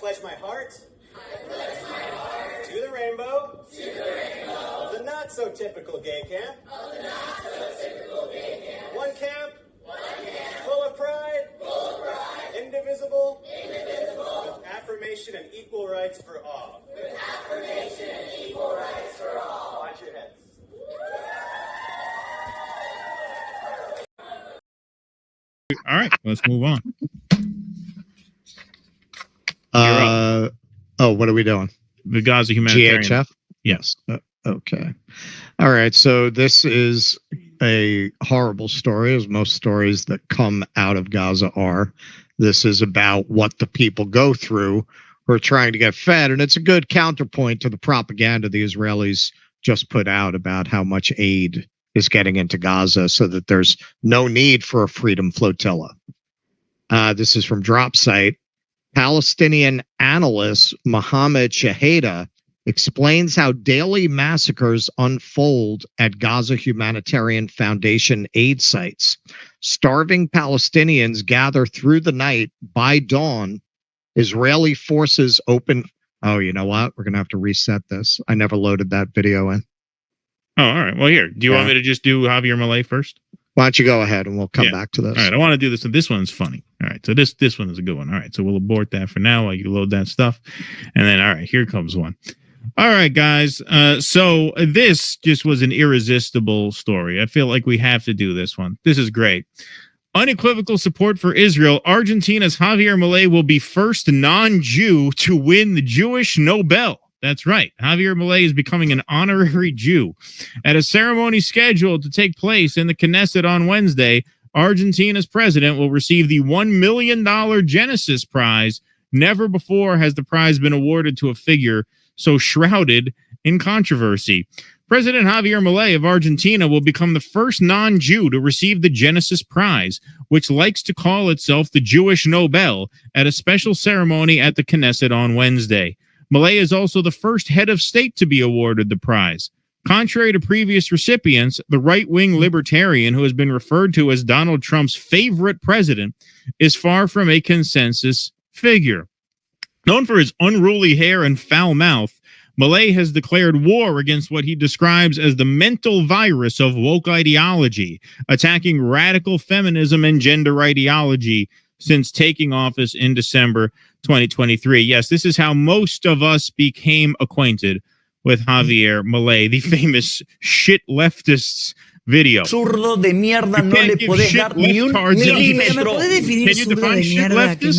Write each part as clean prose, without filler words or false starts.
pledge my heart. To the rainbow. Of the not-so-typical gay camp. One camp. Full of pride. Indivisible. With affirmation and equal rights for all. Watch your heads. All right, let's move on. What are we doing? The Gaza humanitarian. GHF? Yes. Okay. All right. So this is a horrible story, as most stories that come out of Gaza are. This is about what the people go through who are trying to get fed. And it's a good counterpoint to the propaganda the Israelis just put out about how much aid is getting into Gaza so that there's no need for a freedom flotilla. This is from DropSite. Palestinian analyst Mohammed Shaheda explains how daily massacres unfold at Gaza Humanitarian Foundation aid sites. Starving Palestinians gather through the night. By dawn, Israeli forces open... Oh, you know what? We're going to have to reset this. I never loaded that video in. Oh, all right. Well, here. Do you want me to just do Javier Milei first? Why don't you go ahead and we'll come back to this. All right. I want to do this. This one's funny. All right. So this one is a good one. All right. So we'll abort that for now while you load that stuff. And then, all right, here comes one. All right, guys. So this just was an irresistible story. I feel like we have to do this one. This is great. Unequivocal support for Israel. Argentina's Javier Milei will be first non-Jew to win the Jewish Nobel. That's right. Javier Milei is becoming an honorary Jew. At a ceremony scheduled to take place in the Knesset on Wednesday, Argentina's president will receive the $1 million Genesis Prize. Never before has the prize been awarded to a figure so shrouded in controversy. President Javier Milei of Argentina will become the first non-Jew to receive the Genesis Prize, which likes to call itself the Jewish Nobel, at a special ceremony at the Knesset on Wednesday. Milei is also the first head of state to be awarded the prize. Contrary to previous recipients, the right-wing libertarian, who has been referred to as Donald Trump's favorite president, is far from a consensus figure. Known for his unruly hair and foul mouth, Milei has declared war against what he describes as the mental virus of woke ideology, attacking radical feminism and gender ideology since taking office in December 2023. Yes, this is how most of us became acquainted with Javier Milei, the famous shit leftists video. Zurdo de mierda, no le podés dar ni un milímetro.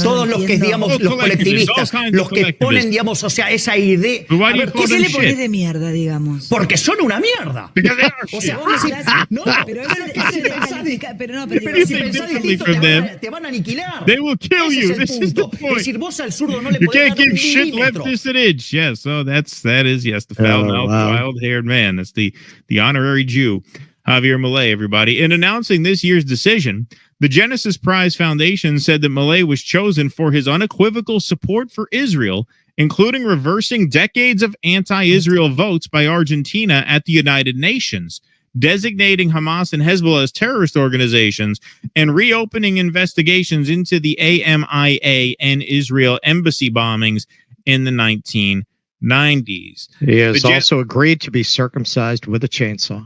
Todos los que, digamos, los colectivistas, los que ponen, digamos, o sea, esa idea. ¿Por qué le pones de mierda, digamos? Porque son una mierda. O sea, no, pero si pensás distinto, te van a aniquilar. They will kill you. This is the point. Es decir, vos al zurdo no le you podés can't dar un give shit milímetro. leftist an inch. Yes, so that is the foul-mouthed, wild-haired man. That's the honorary Jew. Javier Milei, everybody. In announcing this year's decision, the Genesis Prize Foundation said that Milei was chosen for his unequivocal support for Israel, including reversing decades of anti-Israel votes by Argentina at the United Nations, designating Hamas and Hezbollah as terrorist organizations, and reopening investigations into the AMIA and Israel embassy bombings in the 1990s. He has also agreed to be circumcised with a chainsaw.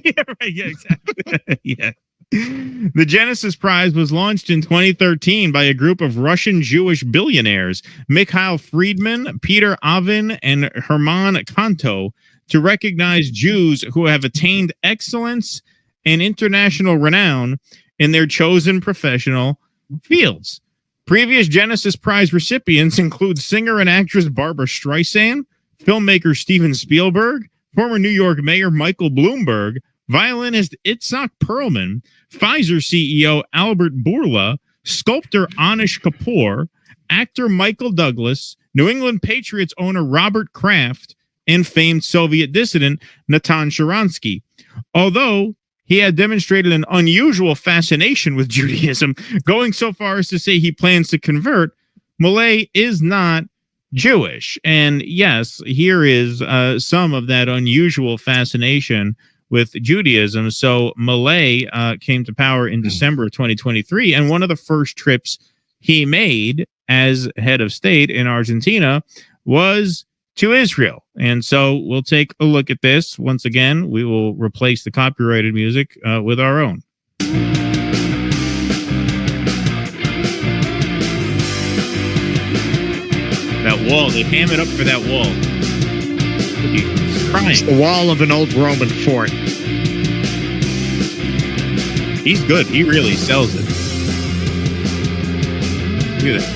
Yeah, right. Yeah, exactly. Yeah. The Genesis Prize was launched in 2013 by a group of Russian Jewish billionaires, Mikhail Friedman, Peter Avin, and Herman Kanto, to recognize Jews who have attained excellence and international renown in their chosen professional fields. Previous Genesis Prize recipients include singer and actress Barbra Streisand, filmmaker Steven Spielberg, former New York Mayor Michael Bloomberg, violinist Itzhak Perlman, Pfizer CEO Albert Bourla, sculptor Anish Kapoor, actor Michael Douglas, New England Patriots owner Robert Kraft, and famed Soviet dissident Natan Sharansky. Although he had demonstrated an unusual fascination with Judaism, going so far as to say he plans to convert, Milei is not Jewish. And yes, here is some of that unusual fascination with Judaism. So Milei came to power in December of 2023, and one of the first trips he made as head of state in Argentina was to Israel. And so we'll take a look at this. Once again, we will replace the copyrighted music with our own. That wall, they ham it up for that wall. He's crying. It's the wall of an old Roman fort. He's good. He really sells it. Look at that.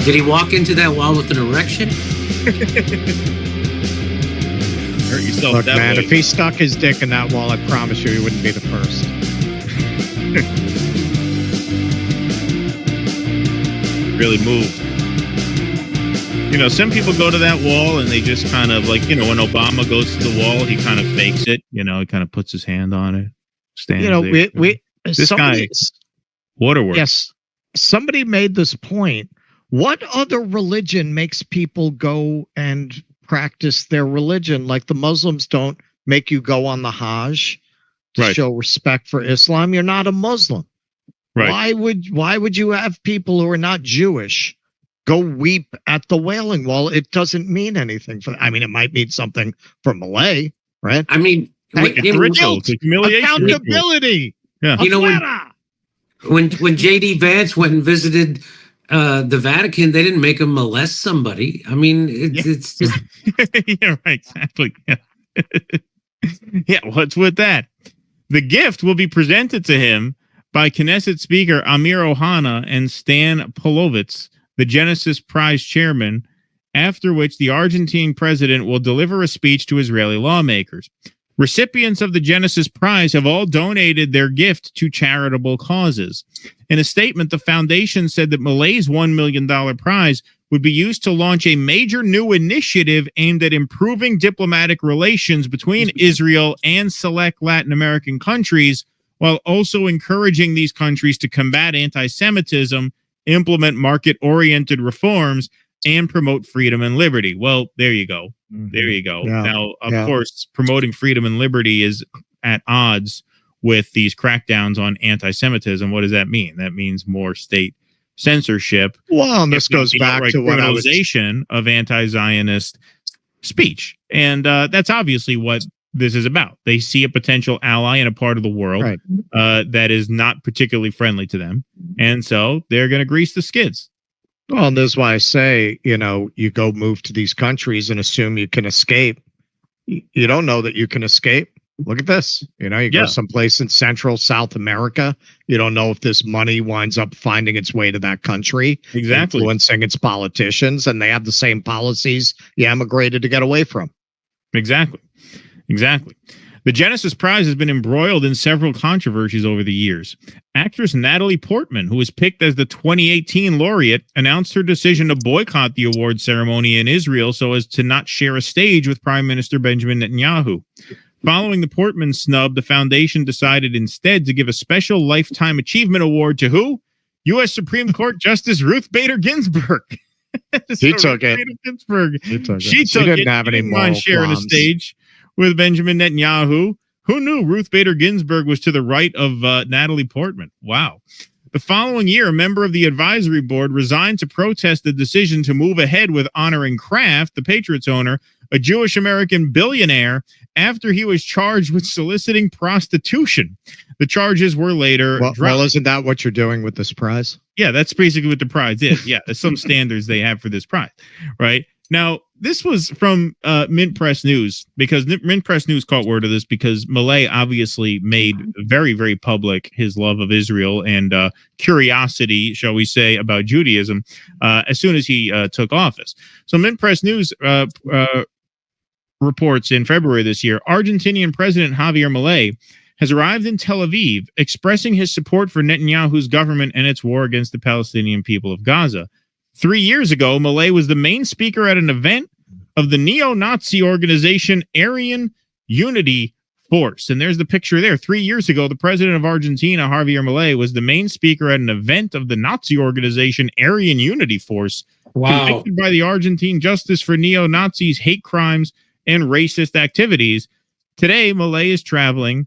Did he walk into that wall with an erection? Hurt yourself. Look, that man, way. if he stuck his dick in that wall, I promise you he wouldn't be the first. Really moved. You know, some people go to that wall and they just kind of like, you know, when Obama goes to the wall, he kind of fakes it. You know, he kind of puts his hand on it. Stands You know, there. this guy, waterworks. Yes, somebody made this point. What other religion makes people go and practice their religion? Like the Muslims don't make you go on the Hajj to Right. show respect for Islam. You're not a Muslim. Right. Why would you have people who are not Jewish go weep at the Wailing Wall? It doesn't mean anything for. I mean, it might mean something for Malay, right? I mean, Hey, It's a ritual. It's a humiliation ritual. accountability. Yeah. You know, Afuera! when J.D. Vance went and visited the Vatican, they didn't make him molest somebody. I mean, it's just Yeah, right. Exactly. Yeah. Yeah. What's with that? The gift will be presented to him by Knesset Speaker Amir Ohana and Stan Polovitz, the Genesis Prize chairman, after which the Argentine president will deliver a speech to Israeli lawmakers. Recipients of the Genesis Prize have all donated their gift to charitable causes. In a statement, the foundation said that Malay's $1 million prize would be used to launch a major new initiative aimed at improving diplomatic relations between Israel and select Latin American countries, while also encouraging these countries to combat anti-Semitism, implement market-oriented reforms, and promote freedom and liberty. Well, there you go. There you go. Yeah. Now, of course, promoting freedom and liberty is at odds with these crackdowns on anti-Semitism. What does that mean? That means more state censorship. Well, and this goes The back outright to what I was. criminalization of anti-Zionist speech. And that's obviously what this is about. They see a potential ally in a part of the world Right. that is not particularly friendly to them. And so they're going to grease the skids. Well, and this is why I say, you know, you go move to these countries and assume you can escape. You don't know that you can escape. Look at this. You know, you go someplace in Central South America. You don't know if this money winds up finding its way to that country, Exactly. influencing its politicians, and they have the same policies you emigrated to get away from. Exactly. Exactly. The Genesis Prize has been embroiled in several controversies over the years. Actress Natalie Portman, who was picked as the 2018 laureate, announced her decision to boycott the award ceremony in Israel so as to not share a stage with Prime Minister Benjamin Netanyahu. Following the Portman snub, the foundation decided instead to give a special Lifetime Achievement Award to who? U.S. Supreme Court Justice Ruth Bader Ginsburg. He took it. Ginsburg. She took She it. took She didn't it. have She any didn't mind moral sharing a qualms. stage with Benjamin Netanyahu. Who knew Ruth Bader Ginsburg was to the right of Natalie Portman? Wow. The following year, a member of the advisory board resigned to protest the decision to move ahead with honoring Kraft, the Patriots owner, a Jewish-American billionaire, after he was charged with soliciting prostitution. The charges were later dropped. Well, isn't that what you're doing with this prize? Yeah, that's basically what the prize is. Yeah, there's some standards they have for this prize, right? Now, this was from Mint Press News, because Mint Press News caught word of this because Malay obviously made very, very public his love of Israel and curiosity, shall we say, about Judaism as soon as he took office. So Mint Press News reports in February this year, Argentinian President Javier Milei has arrived in Tel Aviv, expressing his support for Netanyahu's government and its war against the Palestinian people of Gaza. 3 years ago, Milei was the main speaker at an event of the neo-Nazi organization Aryan Unity Force. And there's the picture there. 3 years ago, the president of Argentina, Javier Milei, was the main speaker at an event of the Nazi organization Aryan Unity Force, convicted by the Argentine Justice for Neo-Nazis, hate crimes, and racist activities. Today, Milei is traveling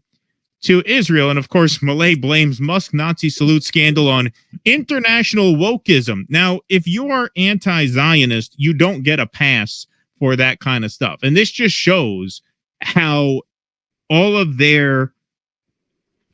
to Israel. And of course, Malay blames Musk Nazi salute scandal on international wokeism. Now, if you are anti-Zionist, you don't get a pass for that kind of stuff. And this just shows how all of their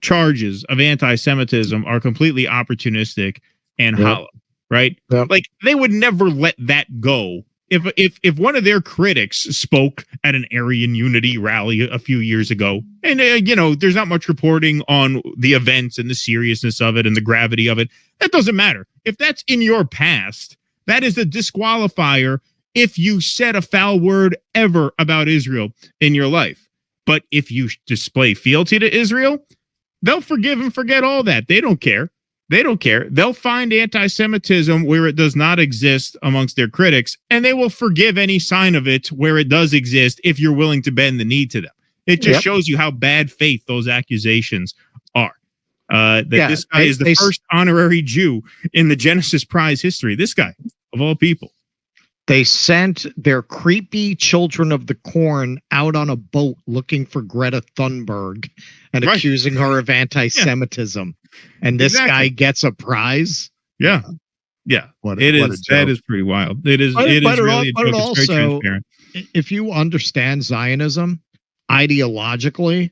charges of anti-Semitism are completely opportunistic and hollow, right? Yep. Like, they would never let that go. If one of their critics spoke at an Aryan Unity rally a few years ago, and you know, there's not much reporting on the events and the seriousness of it and the gravity of it, that doesn't matter. If that's in your past, that is a disqualifier if you said a foul word ever about Israel in your life. But if you display fealty to Israel, they'll forgive and forget all that. They don't care. They don't care. They'll find anti-Semitism where it does not exist amongst their critics, and they will forgive any sign of it where it does exist if you're willing to bend the knee to them. It just shows you how bad faith those accusations are. This guy is the first honorary Jew in the Genesis Prize history. This guy, of all people. They sent their creepy children of the corn out on a boat looking for Greta Thunberg and accusing her of anti-Semitism. And this guy gets a prize. Yeah. That is pretty wild. It is really a joke. It's very transparent. If you understand Zionism ideologically,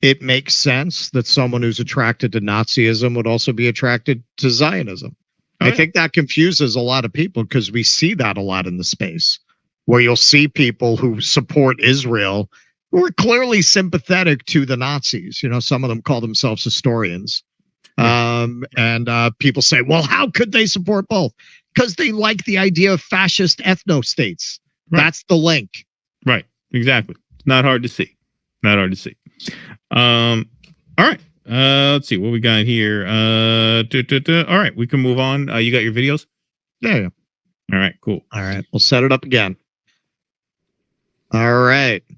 it makes sense that someone who's attracted to Nazism would also be attracted to Zionism. I think that confuses a lot of people because we see that a lot in the space where you'll see people who support Israel who are clearly sympathetic to the Nazis. You know, some of them call themselves historians. And people say, well, how could they support both? Because they like the idea of fascist ethno-states. That's the link. Right. Exactly. It's not hard to see. Not hard to see. All right. Let's see what we got here. All right, we can move on. You got your videos? Yeah. All right, cool. All right, we'll set it up again. All right.